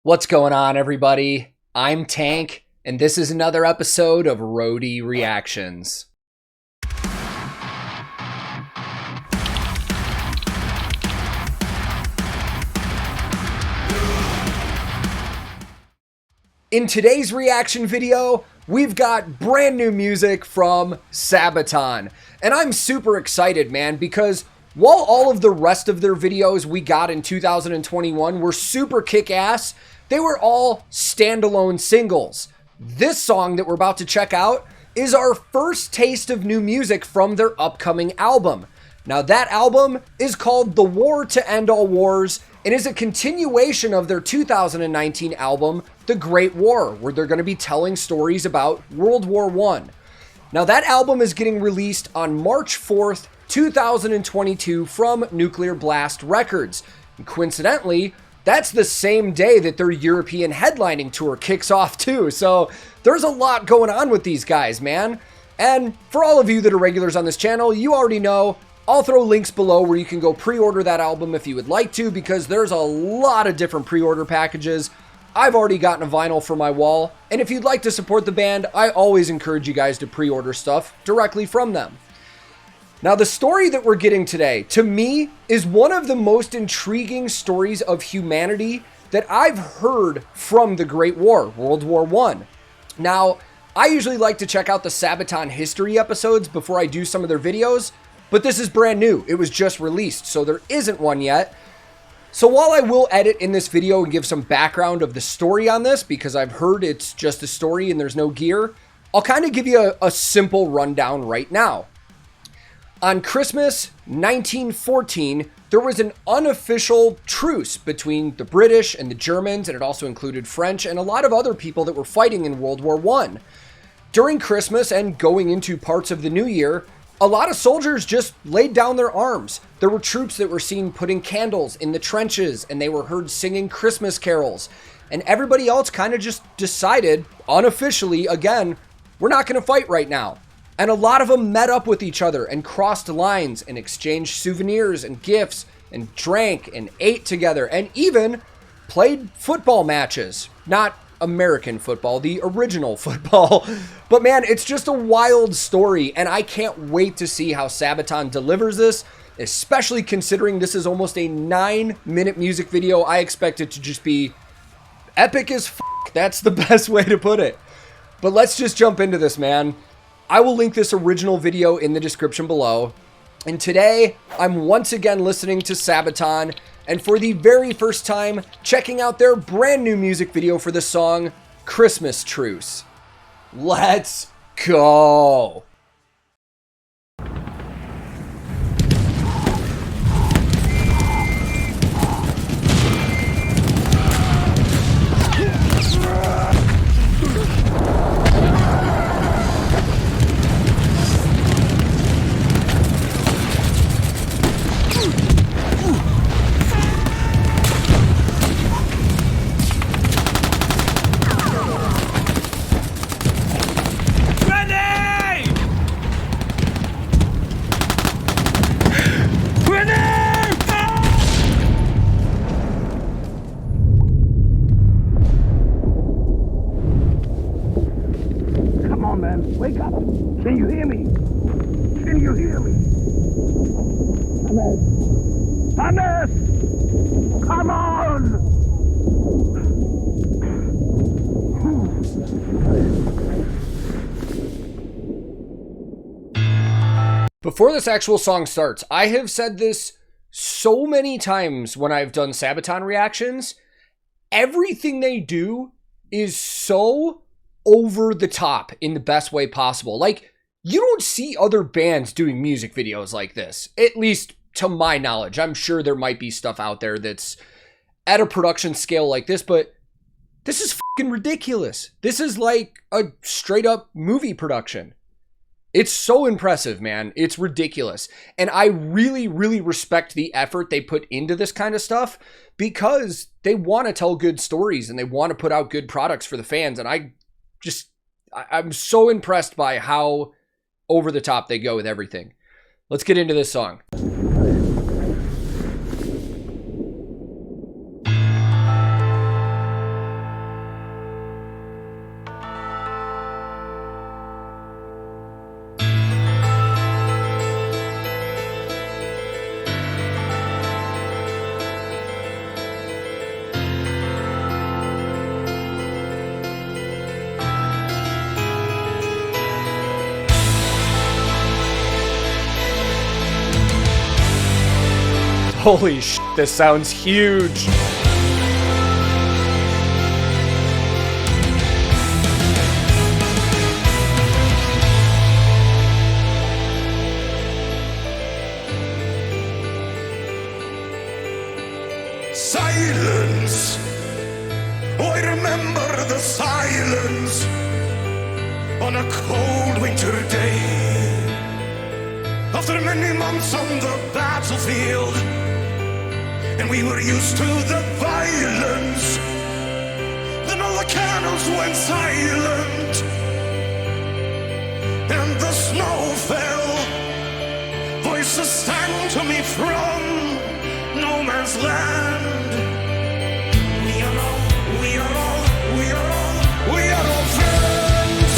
What's going on, everybody? I'm Tank, and this is another episode of Roadie Reactions. In today's reaction video, we've got brand new music from Sabaton, and I'm super excited, man, because while all of the rest of their videos we got in 2021 were super kick-ass, they were all standalone singles. This song that we're about to check out is our first taste of new music from their upcoming album. Now that album is called The War to End All Wars and is a continuation of their 2019 album, The Great War, where they're going to be telling stories about World War I. Now that album is getting released on March 4th, 2022 from Nuclear Blast Records. And coincidentally, that's the same day that their European headlining tour kicks off too. So there's a lot going on with these guys, man. And for all of you that are regulars on this channel, you already know I'll throw links below where you can go pre-order that album if you would like to, because there's a lot of different pre-order packages. I've already gotten a vinyl for my wall, and if you'd like to support the band, I always encourage you guys to pre-order stuff directly from them. Now, the story that we're getting today, to me, is one of the most intriguing stories of humanity that I've heard from the Great War, World War I. Now, I usually like to check out the Sabaton history episodes before I do some of their videos, but this is brand new. It was just released, so there isn't one yet. So while I will edit in this video and give some background of the story on this, because I've heard it's just a story and there's no gear, I'll kind of give you a simple rundown right now. On Christmas 1914, there was an unofficial truce between the British and the Germans, and it also included French and a lot of other people that were fighting in World War I. During Christmas and going into parts of the new year, a lot of soldiers just laid down their arms. There were troops that were seen putting candles in the trenches, and they were heard singing Christmas carols. And everybody else kind of just decided, unofficially, again, we're not going to fight right now. And a lot of them met up with each other and crossed lines and exchanged souvenirs and gifts and drank and ate together and even played football matches. Not American football, the original football. But man, it's just a wild story, and I can't wait to see how Sabaton delivers this, especially considering this is almost a 9-minute music video. I expect it to just be epic as f***. That's the best way to put it. But let's just jump into this, man. I will link this original video in the description below. And today, I'm once again listening to Sabaton, and for the very first time, checking out their brand new music video for the song, Christmas Truce. Let's go! Wake up! Can you hear me? Can you hear me? Hannes! Hannes! Come on! Before this actual song starts, I have said this so many times when I've done Sabaton reactions. Everything they do is so over the top in the best way possible. Like, you don't see other bands doing music videos like this, at least to my knowledge. I'm sure there might be stuff out there that's at a production scale like this, but this is fucking ridiculous. This is like a straight up movie production. It's so impressive, man. It's ridiculous. And I really, really respect the effort they put into this kind of stuff, because they want to tell good stories and they want to put out good products for the fans. And I'm so impressed by how over the top they go with everything. Let's get into this song. Holy shit, this sounds huge. Silence. Oh, I remember the silence on a cold winter day. After many months on the battlefield, and we were used to the violence, then all the cannons went silent, and the snow fell. Voices sang to me from no man's land. We are all friends.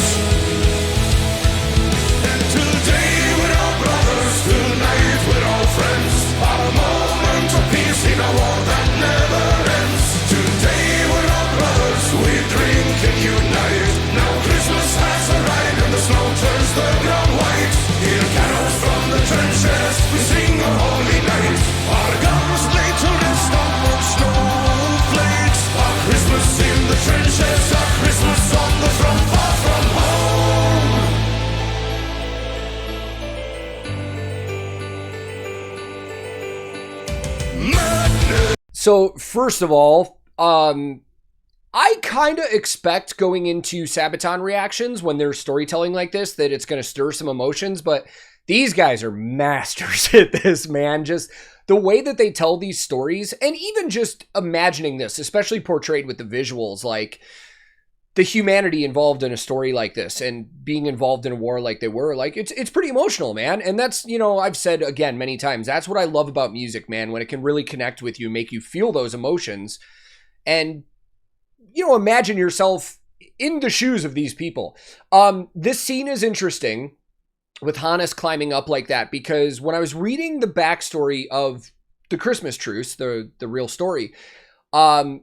And today we're all brothers, tonight we're all friends. Our moment of peace in a war that never ends. Today we're all brothers, we drink and unite. Now Christmas has arrived and the snow turns the ground white. Hear carols from the trenches, we sing a holy night. Our guns laid to rest on warm snowflakes. Our Christmas in the trenches, our Christmas on the front, far from home. Madness. So first of all, I kind of expect going into Sabaton reactions when there's storytelling like this that it's going to stir some emotions, but these guys are masters at this, man. Just the way that they tell these stories, and even just imagining this, especially portrayed with the visuals, like the humanity involved in a story like this and being involved in a war like they were, like it's pretty emotional, man. And that's, you know, I've said again many times, that's what I love about music, man, when it can really connect with you, make you feel those emotions. And, you know, imagine yourself in the shoes of these people. This scene is interesting with Hannes climbing up like that, because when I was reading the backstory of the Christmas Truce, the real story, I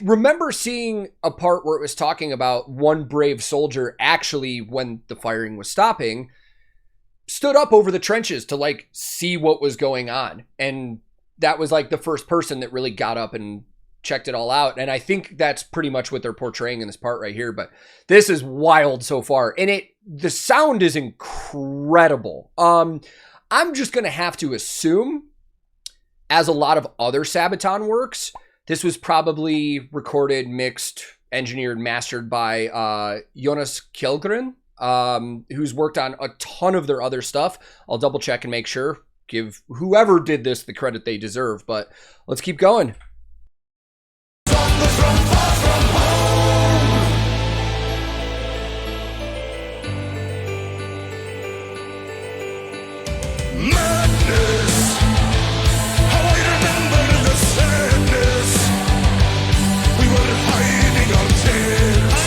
remember seeing a part where it was talking about one brave soldier actually, when the firing was stopping, stood up over the trenches to like see what was going on. And that was like the first person that really got up and checked it all out. And I think that's pretty much what they're portraying in this part right here. But this is wild so far. And the sound is incredible. I'm just going to have to assume, as a lot of other Sabaton works, this was probably recorded, mixed, engineered, mastered by Jonas Kjellgren, who's worked on a ton of their other stuff. I'll double check and make sure. Give whoever did this the credit they deserve. But let's keep going. Madness. How I remember the sadness. We were hiding our tears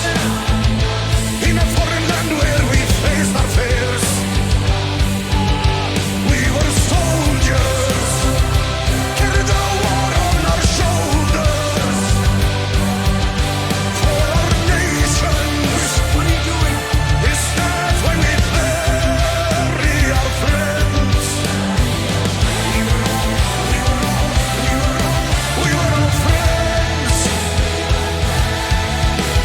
in a foreign land where we faced our fears. We were soldiers, carried the war on our shoulders for our nations. What are you doing? Is that why we bury our friends? We were all friends.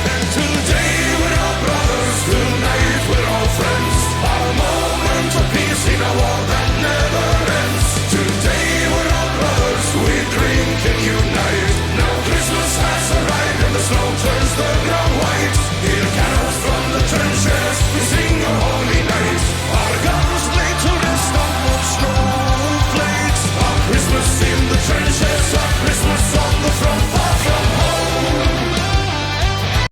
And today we're all brothers, tonight we're all friends. Our moment of peace in a war that never ends. Today we're all brothers, we drink and unite. Now Christmas has arrived and the snow turns the ground white. Hear carols from the trenches, we sing a holy night. Our guns laid to rest on warm snowflakes. Our Christmas in the trenches, our Christmas on the front, far from home.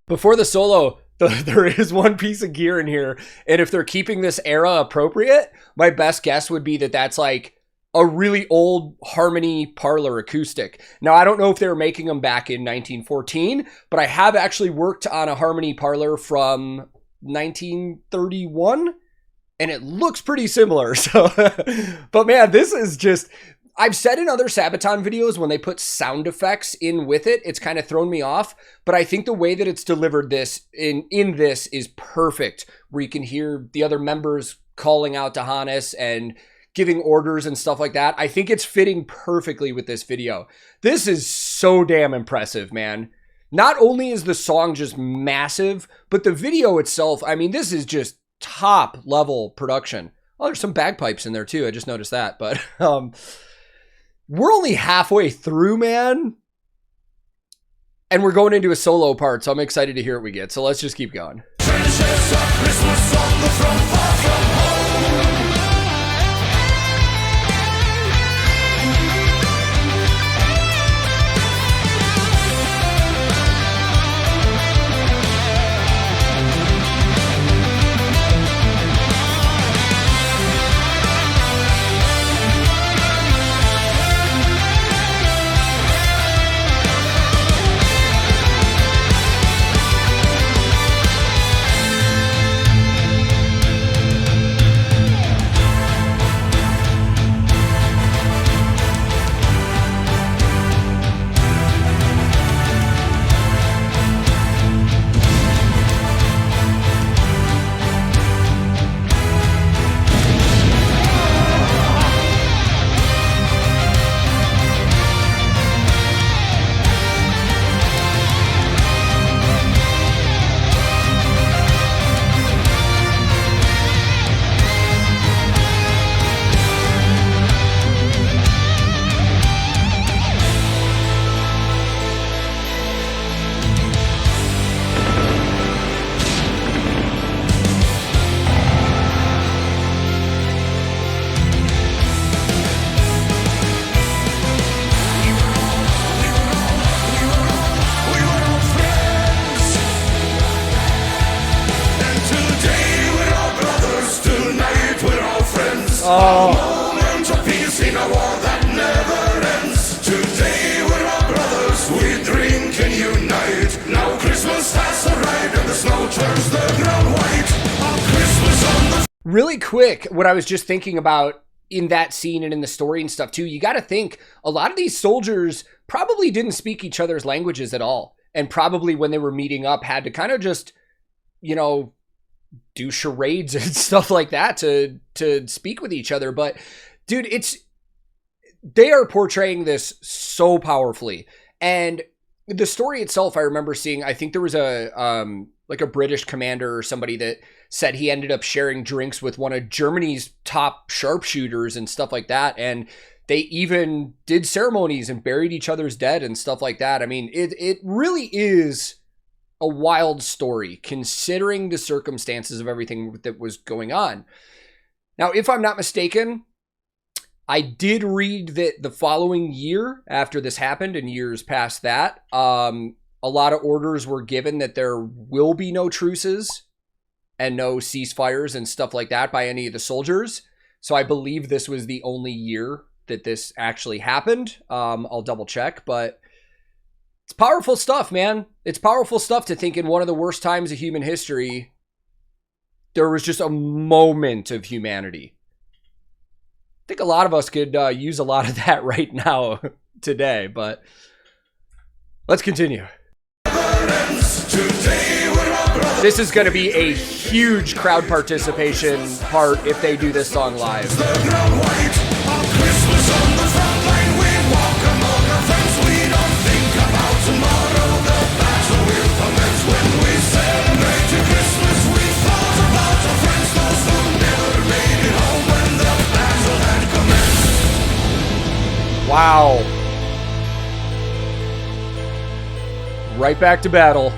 Before the solo, there is one piece of gear in here, and if they're keeping this era appropriate, my best guess would be that that's like a really old Harmony Parlor acoustic. Now, I don't know if they were making them back in 1914, but I have actually worked on a Harmony Parlor from 1931, and it looks pretty similar. So, but man, this is just, I've said in other Sabaton videos, when they put sound effects in with it, it's kind of thrown me off. But I think the way that it's delivered this in this is perfect, where you can hear the other members calling out to Hannes and giving orders and stuff like that. I think it's fitting perfectly with this video. This is so damn impressive, man. Not only is the song just massive, but the video itself, I mean, this is just top level production. Oh, there's some bagpipes in there too. I just noticed that, but we're only halfway through, man. And we're going into a solo part, so I'm excited to hear what we get. So let's just keep going. Oh. A moment of peace in a war that never ends. Today we're all brothers, we drink and unite. Now Christmas has arrived and the snow turns the ground white. On Christmas on the... Really quick, what I was just thinking about in that scene and in the story and stuff too, you got to think a lot of these soldiers probably didn't speak each other's languages at all. And probably when they were meeting up had to kind of just, you know, do charades and stuff like that to speak with each other. But dude, they are portraying this so powerfully. And the story itself, I remember seeing, I think there was like a British commander or somebody that said he ended up sharing drinks with one of Germany's top sharpshooters and stuff like that. And they even did ceremonies and buried each other's dead and stuff like that. I mean, it really is a wild story considering the circumstances of everything that was going on. Now, if I'm not mistaken, I did read that the following year after this happened and years past that, a lot of orders were given that there will be no truces and no ceasefires and stuff like that by any of the soldiers. So I believe this was the only year that this actually happened. I'll double check, but it's powerful stuff, man. It's powerful stuff to think in one of the worst times of human history, there was just a moment of humanity. I think a lot of us could use a lot of that right now today, but let's continue. This is going to be a huge crowd participation part if they do this song live. Wow. Right back to battle.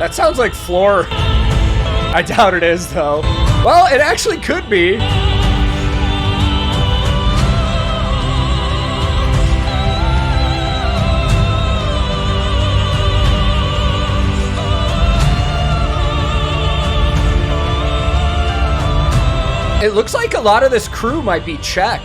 That sounds like Floor. I doubt it is, though. Well, it actually could be. It looks like a lot of this crew might be Czech.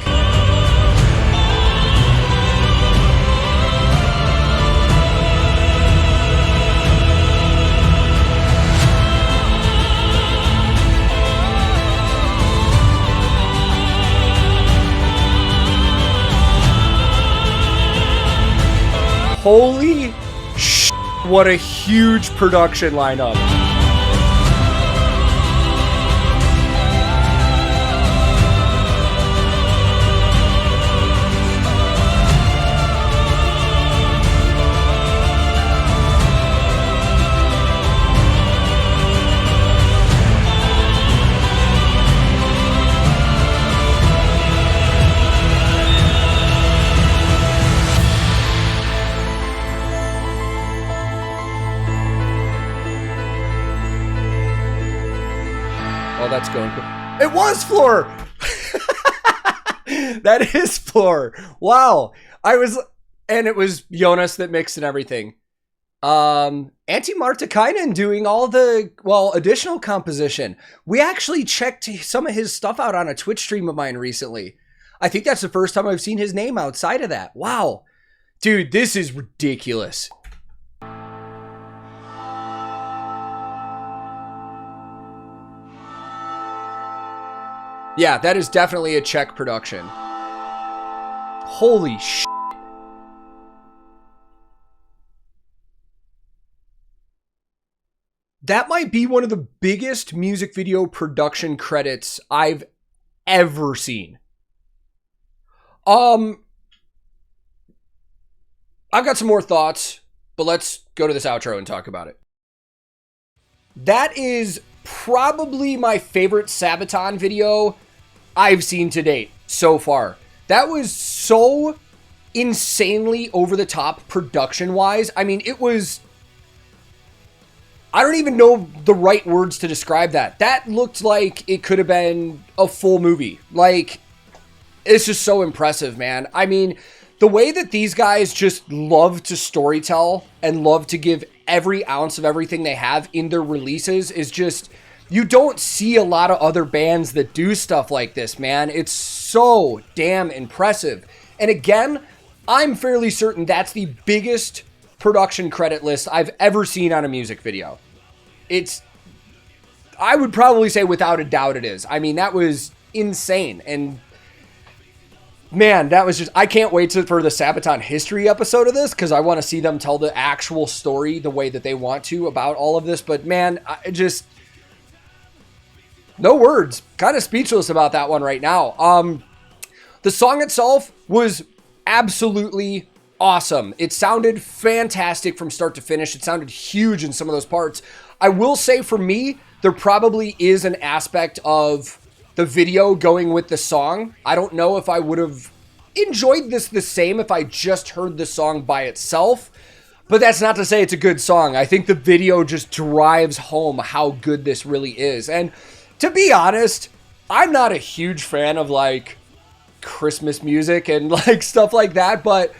Holy sh**, what a huge production lineup. Oh, that's going cool. It was Floor! That is Floor. Wow. And it was Jonas that mixed and everything. Antti Martikainen doing all the, additional composition. We actually checked some of his stuff out on a Twitch stream of mine recently. I think that's the first time I've seen his name outside of that. Wow. Dude, this is ridiculous. Yeah, that is definitely a Czech production. Holy shit. That might be one of the biggest music video production credits I've ever seen. I've got some more thoughts, but let's go to this outro and talk about it. That is probably my favorite Sabaton video I've seen to date so far. That was so insanely over the top production wise. I mean, it was, I don't even know the right words to describe that. That looked like it could have been a full movie. Like, it's just so impressive, man. I mean, the way that these guys just love to storytell and love to give every ounce of everything they have in their releases is just, you don't see a lot of other bands that do stuff like this, man. It's so damn impressive. And again, I'm fairly certain that's the biggest production credit list I've ever seen on a music video. I would probably say without a doubt it is. I mean, that was insane. And man, that was just, I can't wait for the Sabaton history episode of this, because I want to see them tell the actual story the way that they want to about all of this. But man, no words. Kind of speechless about that one right now. The song itself was absolutely awesome. It sounded fantastic from start to finish. It sounded huge in some of those parts. I will say for me, there probably is an aspect of the video going with the song. I don't know if I would have enjoyed this the same if I just heard the song by itself, but that's not to say it's a good song. I think the video just drives home how good this really is. And to be honest, I'm not a huge fan of like Christmas music and like stuff like that, but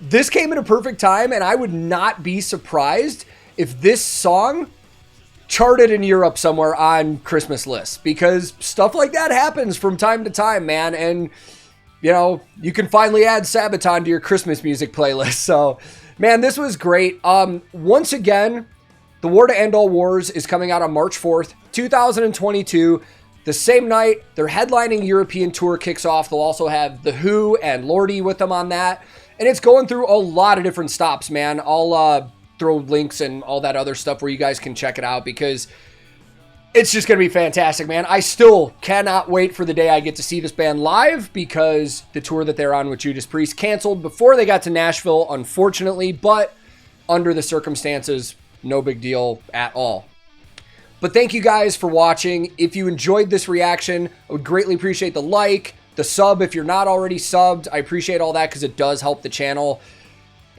this came at a perfect time, and I would not be surprised if this song charted in Europe somewhere on Christmas lists, because stuff like that happens from time to time, man. And you know, you can finally add Sabaton to your Christmas music playlist. So man, this was great. Once again, The War to End All Wars is coming out on March 4th, 2022. The same night their headlining European tour kicks off. They'll also have The Who and Roadie with them on that. And it's going through a lot of different stops, man. I'll throw links and all that other stuff where you guys can check it out, because it's just going to be fantastic, man. I still cannot wait for the day I get to see this band live, because the tour that they're on with Judas Priest canceled before they got to Nashville, unfortunately. But under the circumstances, no big deal at all. But thank you guys for watching. If you enjoyed this reaction, I would greatly appreciate the like, the sub if you're not already subbed. I appreciate all that because it does help the channel.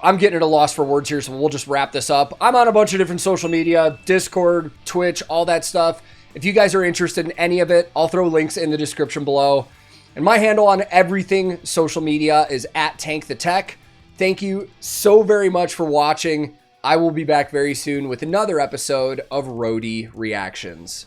I'm getting at a loss for words here, so we'll just wrap this up. I'm on a bunch of different social media, Discord, Twitch, all that stuff. If you guys are interested in any of it, I'll throw links in the description below. And my handle on everything social media is @TankTheTech. Thank you so very much for watching. I will be back very soon with another episode of Roadie Reactions.